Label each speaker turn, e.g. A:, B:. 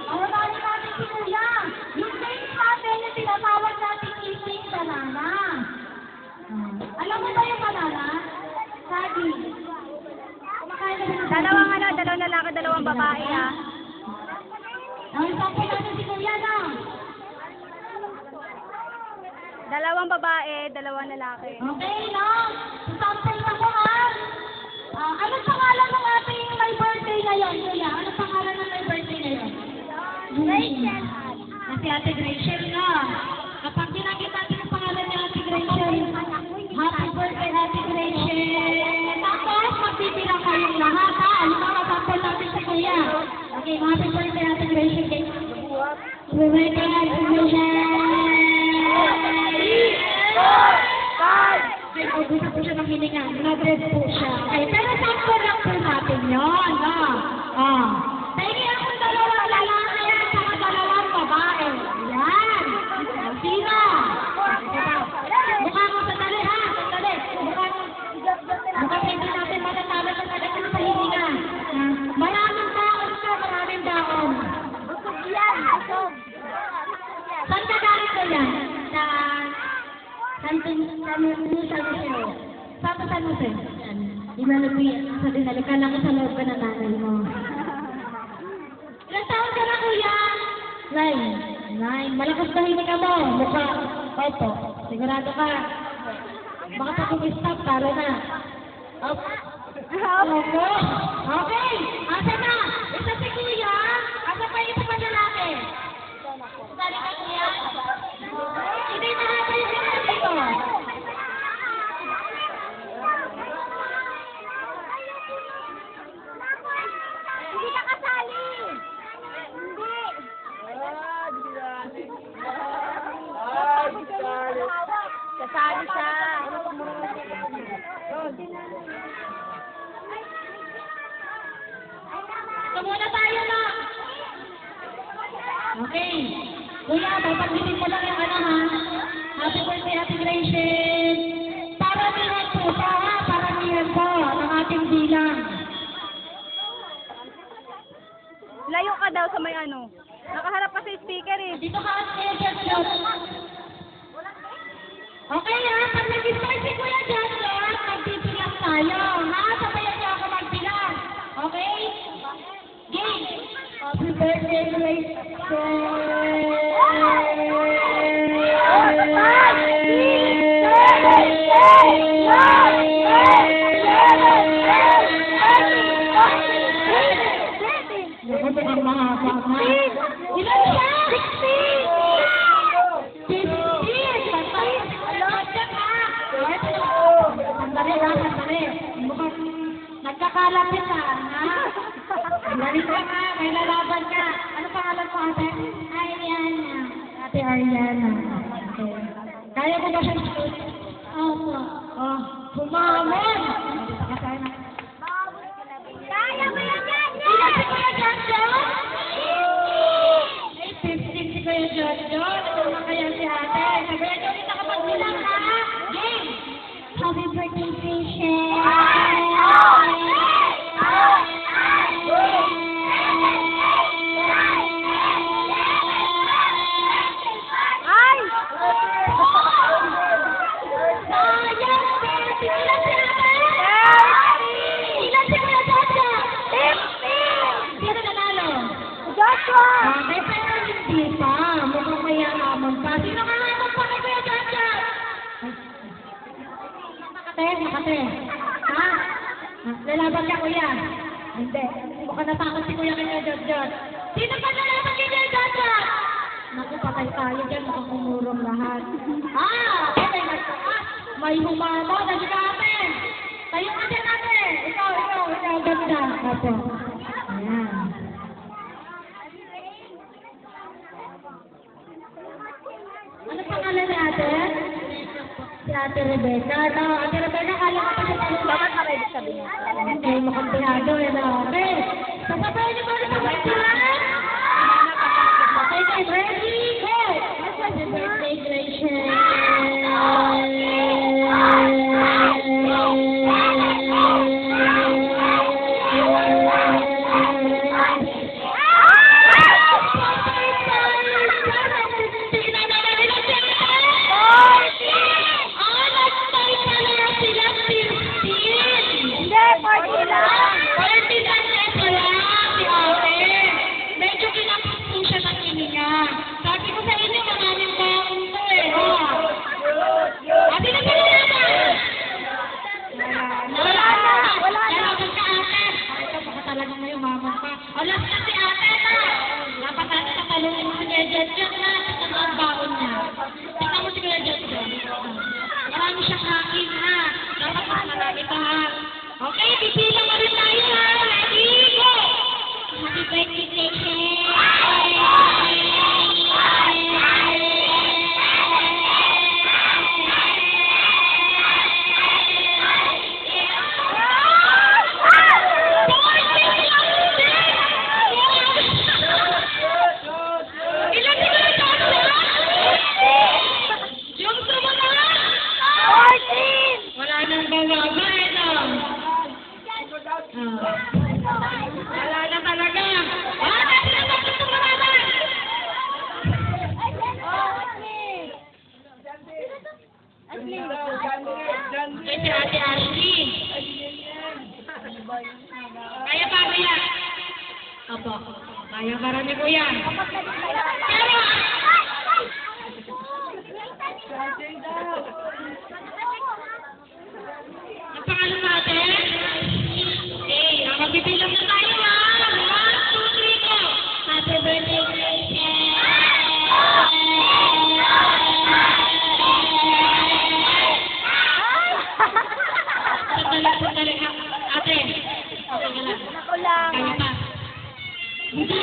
A: Arabali natin si Kuya. Yung games natin, yung tinatawag natin eating banana. Alam mo ba yung banana? Sabi. Kumakain na ba?
B: Dalawang lalaki, dalawang babae, ha?
A: Ang sample natin si Kuya na.
B: Dalawang babae, dalawang lalaki.
A: Okay lang. Sample na ko ha. Anong pangalan ng ating may birthday ngayon, Kuya? Anong pangalan ng may birthday ngayon?
B: Rachel.
A: Si Ate Rachel nga. Kapag binanggit natin ang pangalan ni Ate Rachel, happy birthday, Ate Rachel. Tapos, magbibilang kayong lahat, ha? Ano ba, sample natin si Kuya? Okay, happy birthday, Ate Rachel. Happy birthday, Ate Rachel. Ay, gusto po siya ng hininga. Nag-red po siya. Okay, pero sample lang po natin yun, ha? Tingin akong dalawang lalaki at saka dalawang babae. Yan. Sino? Mukha mo sandali, ha? Sandali. Mukhang hindi natin matatalo sa talagang sa hininga. Maraming baon ka, maraming baon.
B: Yan, busog.
A: Saan ka galing ko yan? Sa San Jose. Saan ka San Jose? Inalupi. Sa dinalikan ako sa loob ka ng nanay mo. Ilang taon ka na, Kuya? 9. Malakas na hininga mo. Mukha. Opo. Sigurado ka. Baka pa kung-stop, taro na. Opo. Opo. Okay. Asa na? Isa si Kuya. Asa pa yung isa pa lalaki? Sali ka, Kuya. Hindi na natin yung isa dito.
B: Hindi ka kasali. Hindi. Kasali siya.
A: Ito muna tayo na. Okay. Kuya, papagbitin mo lang yung ano ha. Happy birthday, Ate Rachel. Paramihan po pa ha. Paramihan po ng ating bilang.
B: Layo ka daw sa may ano. Nakaharap ka sa speaker, eh.
A: Dito ka at Kuya John. Okay ha. Pag nag-start si Kuya John, magbibilang tayo. Ha? Sabayan niyo ako magbilang. Okay? Game. Happy birthday, Ilan siya? 16! 15! Sandali. Mukhang nagkakalapit ha. Dali ka nga, may lalaban ka. Ano pangalan mo, ate? Ariana. Ate Ariana. Okay. Kaya mo ba siya? Opo. Humamon!
B: Kaya mo yan, yan,
A: Ilan si Kuya John? Ay, 15 si Kuya John. Ito na kaya si ate. Sabihan niyo ulit nakapagbilang ha. Game! Happy birthday, Rachel!
B: Ay!
A: Sayang, 30! Ilan si ate?
B: 30!
A: Ilan si Kuya Joshua?
B: 15!
A: Sino nanalo?
B: Joshua!
A: Okay, pero hindi pa. Mukhang mayaman pa. Sino nga naman pa kay Kuya Joshua? Makate. Ha? Lalaban ka, Kuya? Hindi. Mukhang natakot si Kuya kay Kuya Joshua. Sino pa lalaban kay Kuya Joshua? Naku, patay tayo dyan. Mukhang umurong lahat. Okay, nagtakas. May humamo. Nandito ka natin. Tayo ka dyan natin. Ikaw. Ganda. Apo. Ayan. Ano pangalan ni ate? Si Ate Rebecca. Ate Rebecca, kala ka pa siya tayo.
B: Dapat maready sabi niya.
A: Okay, mukhang pinado. Okay. Sasabayan niyo ba ulit ang magbilang? Okay, ready? Go! Happy birthday, Rachel! na si ate na. Dapat natin katalungin mo si Kuya Jetjet na. Tignan mo ang baon niya. Tignan mo si Kuya Jetjet. Marami siyang hakin ha. Dapat mas marami pa ha. Okay, bibilang mo rin tayo ha. Ready, go! Happy birthday, Jetjet! Ilan sila na yung sumunod? Wala nang bawaga eh, no? Wala na talaga. Dati na ba gusto mo naman? Okay, si Ate Ashley. Kaya pa ba yan? Opo. Kaya para ni Kuya. Pero, ang pangalan natin? Okay, magbibilang na tayo ha. 1, 2, 3, go! Happy birthday, Sandali. Ate, okay ka lang.
B: Ako lang.
A: Kaya pa. Hindi